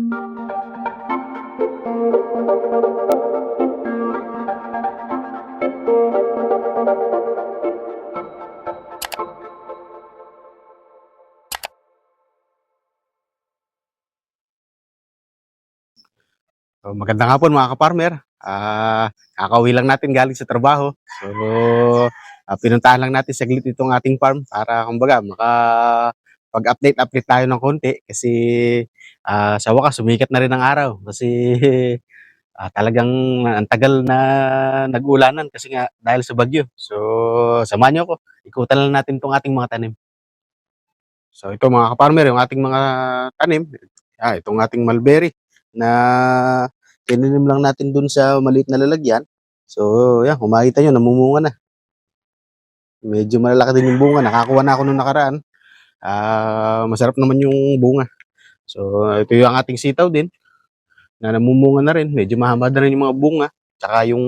So, magandang hapon mga ka-farmer. Kakauwi lang natin galing sa trabaho. So, pinuntahan lang natin saglit itong ating farm para kumbaga pag-update tayo ng konti kasi sa wakas sumikat na rin ang araw kasi talagang ang tagal na nag-ulanan kasi nga dahil sa bagyo. So, samahan niyo ako. Ikutan lang natin itong ating mga tanim. So, ito mga ka-farmer, yung ating mga tanim, itong ating mulberry na tinanim lang natin dun sa maliit na lalagyan. So, yan, kung makita nyo, namumunga na. Medyo malalaki din yung bunga. Nakakuha na ako nung nakaraan. Masarap naman yung bunga. So, ito yung ating sitaw din na namumunga na rin. Medyo mahaba na rin yung mga bunga. Tsaka yung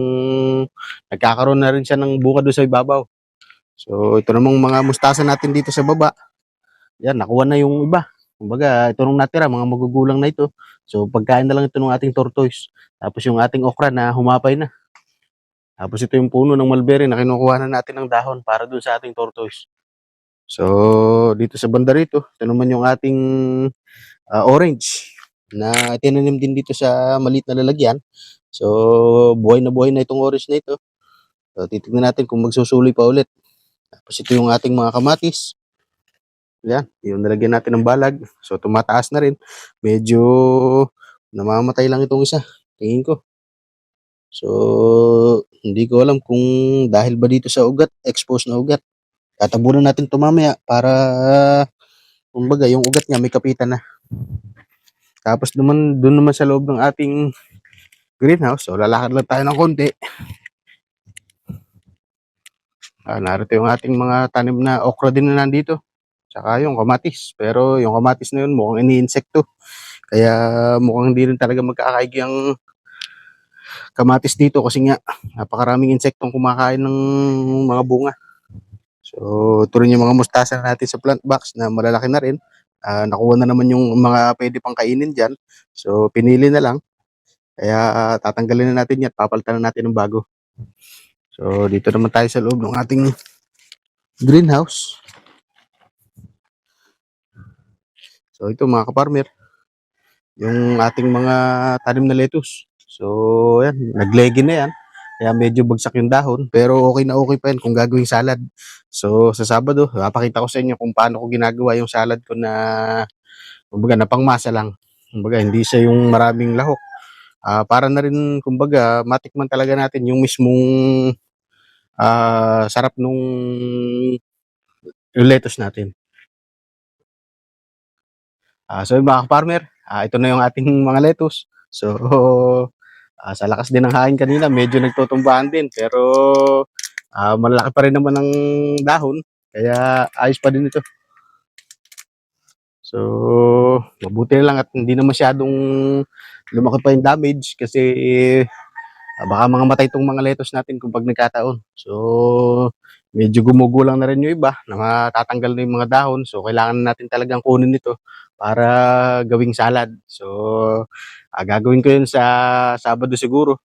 nagkakaroon na rin siya ng bunga doon sa ibabaw. So, ito namang mga mustasa natin dito sa baba. Yan, nakuha na yung iba. Kumbaga, ito nung natira, mga magugulang na ito. So, pagkain na lang ito ng ating tortoise. Tapos yung ating okra na humapay na. Tapos ito yung puno ng mulberry na kinukuha na natin ng dahon para dun sa ating tortoise. So, dito sa banda rito, ito naman yung ating orange na tinanim din dito sa maliit na lalagyan. So, buhay na itong orange na ito. So, titignan natin kung magsusuloy pa ulit. Tapos ito yung ating mga kamatis. Yan, yung nalagyan natin ng balag. So, tumataas na rin. Medyo namamatay lang itong isa. Tingin ko. So, hindi ko alam kung dahil ba dito sa ugat, exposed na ugat. Tatabunan natin ito mamaya para, kumbaga, yung ugat niya may kapitan na. Tapos naman, doon naman sa loob ng ating greenhouse, so lalakad lang tayo ng konti. Narito yung ating mga tanim na okra din na nandito. Tsaka yung kamatis. Pero yung kamatis na yun mukhang ini-insekto. Kaya mukhang hindi rin talaga magkakaigi ang kamatis dito kasi nga napakaraming insektong kumakain ng mga bunga. So, ito rin yung mga mustasa natin sa plant box na malalaki na rin. Nakuha na naman yung mga pwede pang kainin dyan. So, pinili na lang. Kaya tatanggalin na natin yan. Papalitan na natin ng bago. So, dito naman tayo sa loob ng ating greenhouse. So, ito mga kaparmer. Yung ating mga tanim na lettuce. So, yan. Naglegi na yan. Kaya medyo bagsak yung dahon. Pero okay na okay pa yan kung gagawing salad. So, sa Sabado, papakita ko sa inyo kung paano ko ginagawa yung salad ko na, kumbaga, na pangmasa lang. Kumbaga, hindi siya yung maraming lahok. Para na rin, kumbaga, matikman talaga natin yung mismong sarap nung yung lettuce natin. So, yung mga farmer, ito na yung ating mga lettuce. So, sa lakas din ng hangin kanina, medyo nagtutumbahan din. Pero, malaki pa rin naman ang dahon. Kaya, ayos pa din ito. So, mabuti na lang at hindi na masyadong lumaki pa yung damage kasi baka mga matay itong mga lettuce natin kung pag nagkataon. So, medyo gumugulang na rin yung iba na matatanggal na yung mga dahon. So, kailangan natin talagang kunin ito para gawing salad. So, gagawin ko yun sa Sabado siguro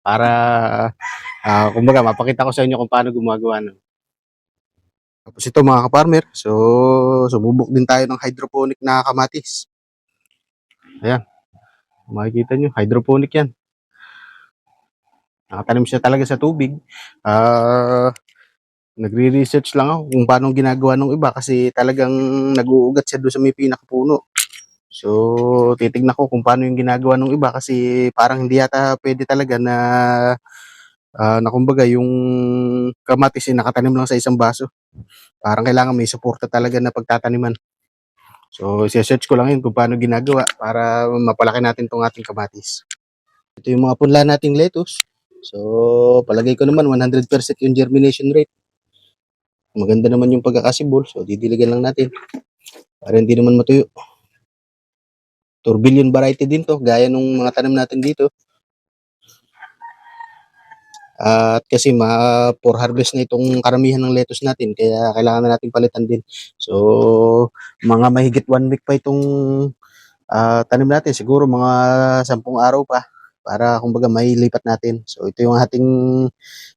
para, kumbaga, mapakita ko sa inyo kung paano gumagawa nun. Tapos ito mga ka-farmer, so sububok din tayo ng hydroponic na kamatis. Ayan, makikita nyo, hydroponic yan. Nakatanim siya talaga sa tubig. Nagre-research lang ako kung paano ginagawa ng iba kasi talagang nag-uugat siya doon sa may pinakapuno. So, titignan ko kung paano yung ginagawa ng iba kasi parang hindi yata pwede talaga na kumbaga yung kamatis nakatanim lang sa isang baso. Parang kailangan may suporta talaga na pagtataniman. So, i-search ko lang yun kung paano ginagawa para mapalaki natin tong ating kamatis. Ito yung mga punla nating lettuce. So, palagay ko naman 100% yung germination rate. Maganda naman yung pagkakasibol. So, didiligan lang natin para hindi naman matuyo. Tourbillon variety din to, gaya nung mga tanim natin dito. At kasi for harvest na itong karamihan ng lettuce natin, kaya kailangan na natin palitan din. So, mga mahigit 1 week pa itong tanim natin siguro mga 10 araw pa para kumbaga mailipat natin. So ito yung ating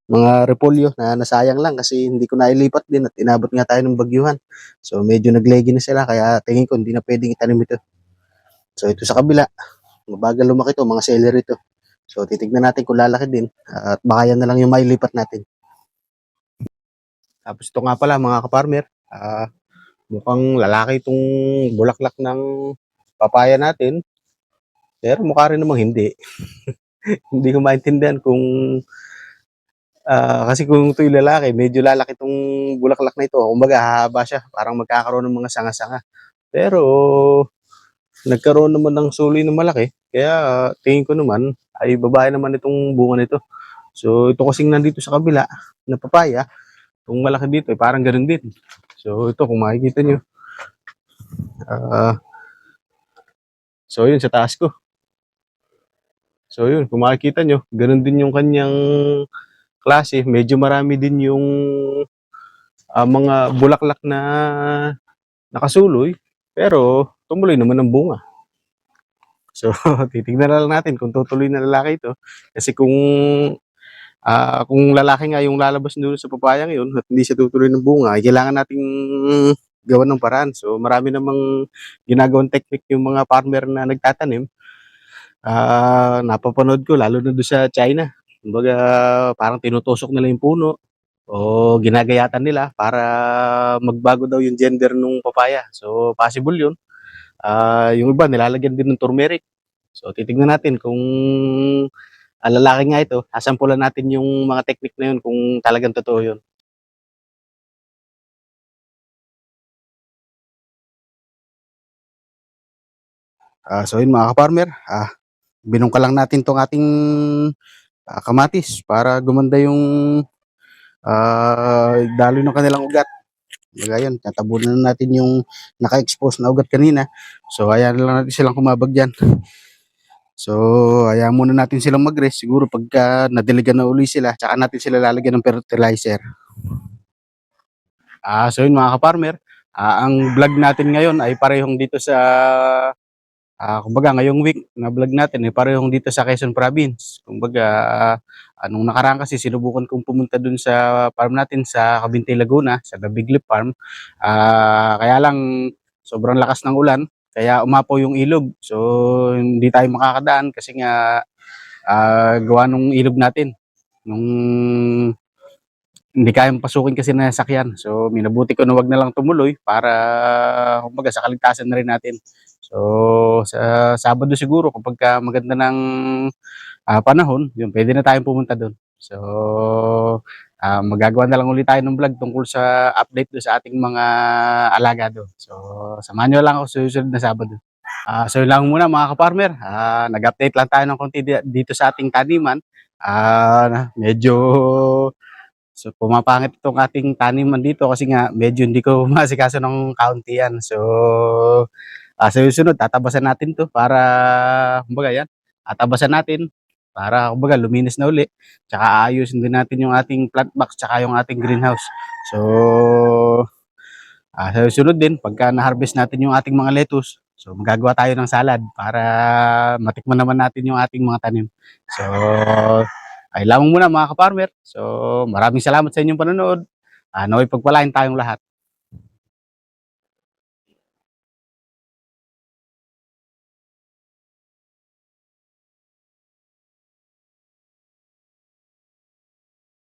mga repolyo na nasayang lang kasi hindi ko nailipat din at inabot nga tayo ng bagyuhan. So medyo naglegi na sila kaya tingin ko hindi na pwedeng itanim ito. So ito sa kabila, mabagal lumaki 'to, mga celery 'to. So titignan natin kung lalaki din at baka yan na lang yung mailipat natin. Tapos ito nga pala mga ka-farmer, mukhang lalaki itong bulaklak ng papaya natin, pero mukha rin namang hindi. Hindi ko maintindihan kung kasi kung ito'y lalaki, medyo lalaki itong bulaklak na ito. Kumbaga hahaba siya, parang magkakaroon ng mga sanga-sanga. Pero nagkaroon naman ng suli na malaki, kaya tingin ko naman ay babae naman itong bunga nito. So ito kasing nandito sa kabila na papaya, itong malaki dito ay parang gano'n din. So ito kung makikita nyo, ah, so yun sa taas ko. So yun, kung makikita nyo, gano'n din yung kanyang klase. Medyo marami din yung mga bulaklak na nakasuloy, pero tumuloy naman ang bunga. So titignan na lang natin kung tutuloy na lalaki ito. Kasi kung lalaki nga yung lalabas doon sa papayang yun at hindi siya tutuloy ng bunga, ay kailangan nating gawan ng paraan. So marami namang ginagawang technique yung mga farmer na nagtatanim. Napapanood ko lalo na doon sa China. Kumbaga parang tinutusok nila yung puno o ginagayatan nila para magbago daw yung gender nung papaya. So possible yun. Yung iba nilalagyan din ng turmeric. So titignan natin kung lalaki nga ito, sasampulan natin yung mga technique na yun kung talagang totoo yun. So yun mga ka-farmer, binungka lang natin 'tong ating, kamatis para gumanda yung, daloy ng kanilang ugat. Kumbaga yun, tatabunan na natin yung naka-expose na ugat kanina. So hayaan na lang natin silang kumabag diyan. So hayaan muna natin silang mag-rest, siguro pagka nadiligan na uli sila tsaka natin sila lalagyan ng fertilizer. So yun mga ka-farmer, ang vlog natin ngayon ay parehong dito sa kumbaga ngayong week na vlog natin, eh, parehong dito sa Quezon Province. Kumbaga, nung nakaraan kasi sinubukan kong pumunta dun sa farm natin sa Cabinte, Laguna, sa The Big Lip Farm. Kaya lang sobrang lakas ng ulan, kaya umapaw yung ilog. So, hindi tayo makakadaan kasi nga, gawa nung ilog natin, nung hindi kayang pasukin kasi ng sasakyan. So, minabuti ko na 'wag na lang tumuloy para kumbaga sa kaligtasan na rin natin. So, sa Sabado siguro kapagka maganda ng, panahon, yun puwede na tayong pumunta dun. So, maggagawa na lang ulit tayo ng vlog tungkol sa update dun sa ating mga alaga dun. So, samahan niyo lang ako sa susunod na Sabado. So yun lang muna mga ka-farmer, nag-update lang tayo ng konti dito sa ating taniman. Medyo pumapangit itong ating taniman dito kasi nga medyo hindi ko maasikaso ng kaunti yan. So, sa susunod tatabasan natin 'to para kumbaga yan, tatabasan natin para kumbaga luminis na uli. Tsaka aayusin din natin yung ating plant box tsaka yung ating greenhouse. So, sa susunod din pagka na-harvest natin yung ating mga lettuce, so magagawa tayo ng salad para matikman naman natin yung ating mga tanim. So, ay lamang muna mga ka-farmer. So, maraming salamat sa inyong panonood. Nawa'y pagpalain tayong lahat.